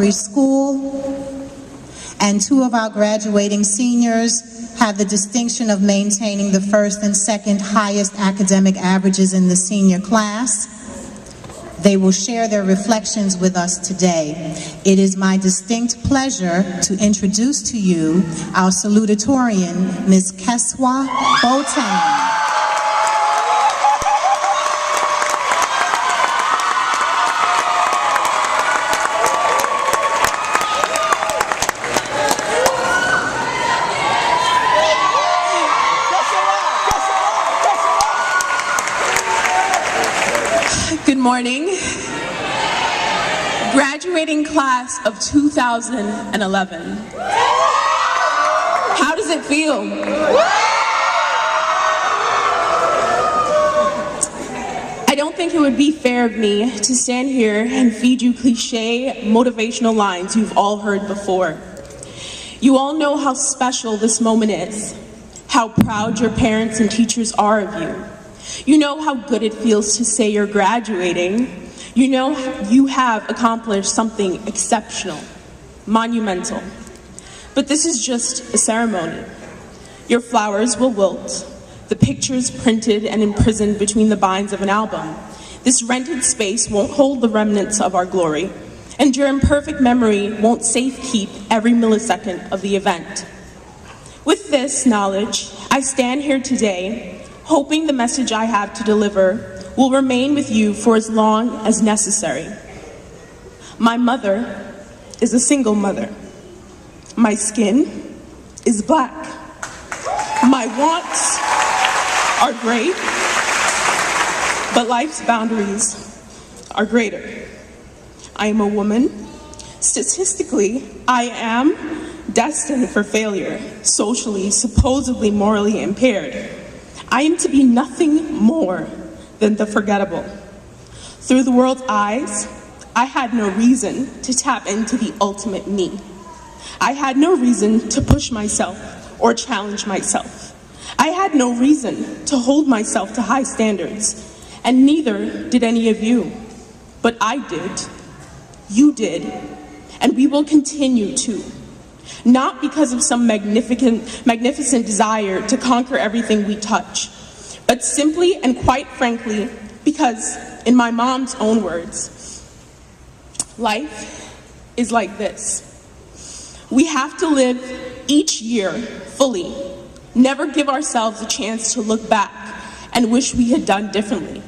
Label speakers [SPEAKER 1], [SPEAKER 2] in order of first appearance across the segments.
[SPEAKER 1] School, and 2 of our graduating seniors have the distinction of maintaining the first and second highest academic averages in the senior class. They will share their reflections with us today. It is my distinct pleasure to introduce to you our salutatorian, Ms. Kesewaa FDA.
[SPEAKER 2] Good morning. Graduating class of 2011. How does it feel? I don't think it would be fair of me to stand here and feed you cliche motivational lines you've all heard before. You all know how special this moment is, how proud your parents and teachers are of you. You know how good it feels to say you're graduating. You know you have accomplished something exceptional, monumental. But this is just a ceremony. Your flowers will wilt, the pictures printed and imprisoned between the binds of an album. This rented space won't hold the remnants of our glory, and your imperfect memory won't safekeep every millisecond of the event. With this knowledge, I stand here today hoping the message I have to deliver will remain with you for as long as necessary. My mother is a single mother. My skin is black. My wants are great, but life's boundaries are greater. I am a woman. Statistically, I am destined for failure, socially, supposedly morally impaired. I am to be nothing more than the forgettable. Through the world's eyes, I had no reason to tap into the ultimate me. I had no reason to push myself or challenge myself. I had no reason to hold myself to high standards, and neither did any of you. But I did, you did, and we will continue to. Not because of some magnificent desire to conquer everything we touch, but simply and quite frankly, because, in my mom's own words, life is like this. We have to live each year fully, never give ourselves a chance to look back and wish we had done differently.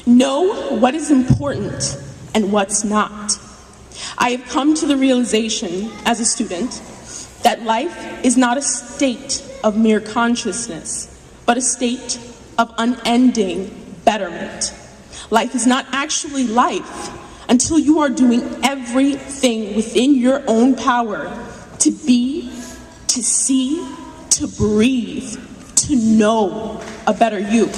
[SPEAKER 2] Know what is important and what's not. I have come to the realization as a student that life is not a state of mere consciousness, but a state of unending betterment. Life is not actually life until you are doing everything within your own power to be, to see, to breathe, to know a better you.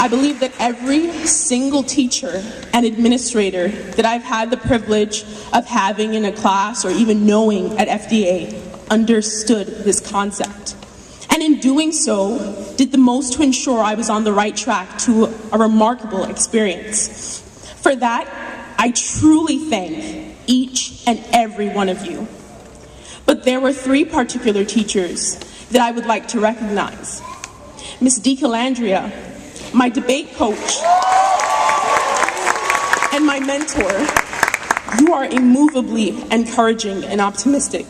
[SPEAKER 2] I believe that every single teacher and administrator that I've had the privilege of having in a class or even knowing at FDA understood this concept. And in doing so, did the most to ensure I was on the right track to a remarkable experience. For that, I truly thank each and every one of you. But there were 3 particular teachers that I would like to recognize. Ms. DeCalandria, my debate coach, and my mentor. You are immovably encouraging and optimistic.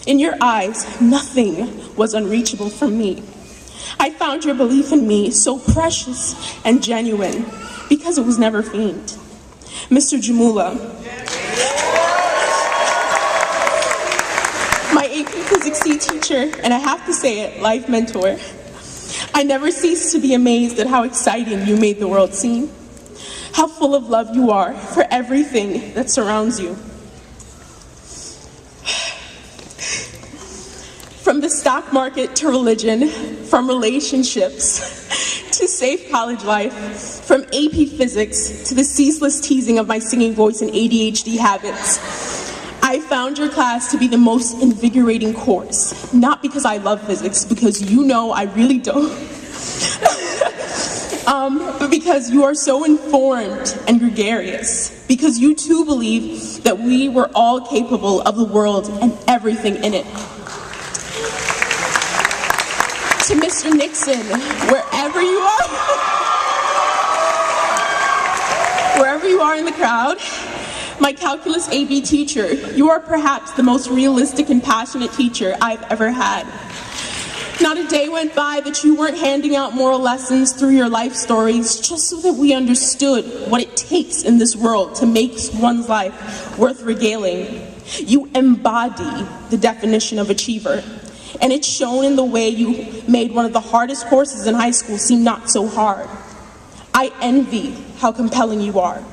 [SPEAKER 2] In your eyes, nothing was unreachable for me. I found your belief in me so precious and genuine because it was never feigned. Mr. Jamula, my AP Physics C teacher, and I have to say it, life mentor. I never cease to be amazed at how exciting you made the world seem, how full of love you are for everything that surrounds you. From the stock market to religion, from relationships to safe college life, from AP Physics to the ceaseless teasing of my singing voice and ADHD habits, I found your class to be the most invigorating course, not because I love physics, because you know I really don't, But because you are so informed and gregarious, because you too believe that we were all capable of the world and everything in it. To Mr. Nixon, wherever you are in the crowd, my calculus AB teacher, you are perhaps the most realistic and passionate teacher I've ever had. Not a day went by that you weren't handing out moral lessons through your life stories just so that we understood what it takes in this world to make one's life worth regaling. You embody the definition of achiever, and it's shown in the way you made one of the hardest courses in high school seem not so hard. I envy how compelling you are.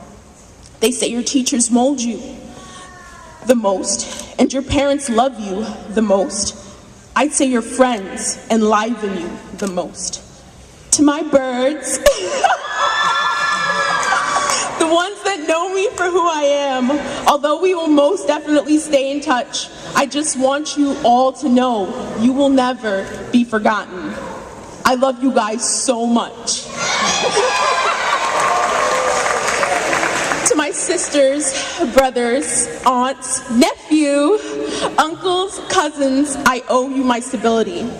[SPEAKER 2] They say your teachers mold you the most, and your parents love you the most. I'd say your friends enliven you the most. To my birds, the ones that know me for who I am, although we will most definitely stay in touch, I just want you all to know you will never be forgotten. I love you guys so much. To my sisters, brothers, aunts, nephew, uncles, cousins, I owe you my stability.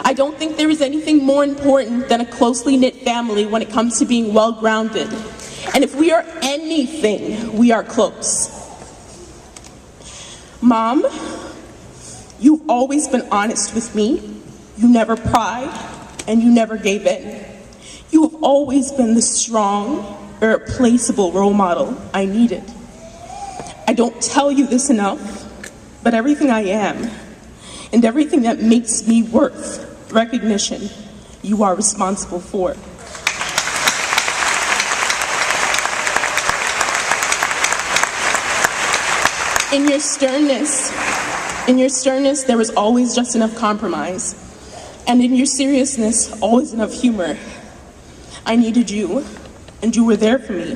[SPEAKER 2] I don't think there is anything more important than a closely knit family when it comes to being well-grounded. And if we are anything, we are close. Mom, you've always been honest with me. You never pried, and you never gave in. You have always been the strong, irreplaceable role model I needed. I don't tell you this enough, but everything I am and everything that makes me worth recognition, you are responsible for. In your sternness, there was always just enough compromise, and in your seriousness, always enough humor. I needed you, and you were there for me.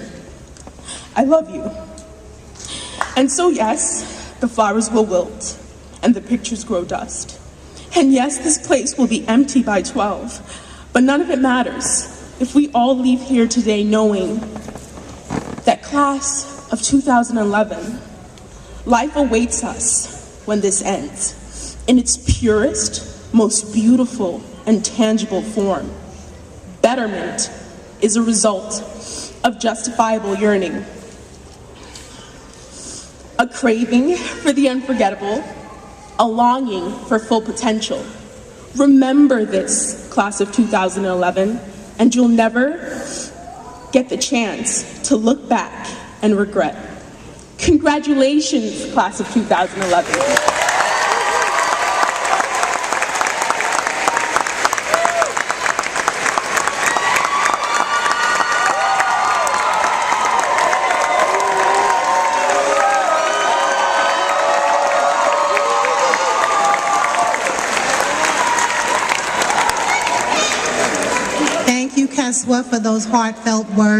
[SPEAKER 2] I love you. And so yes, the flowers will wilt, and the pictures grow dust. And yes, this place will be empty by 12, but none of it matters if we all leave here today knowing that class of 2011, life awaits us when this ends, in its purest, most beautiful, and tangible form. Betterment is a result of justifiable yearning, a craving for the unforgettable, a longing for full potential. Remember this, class of 2011, and you'll never get the chance to look back and regret. Congratulations, class of 2011.
[SPEAKER 1] Thank you, Kesewaa, for those heartfelt words.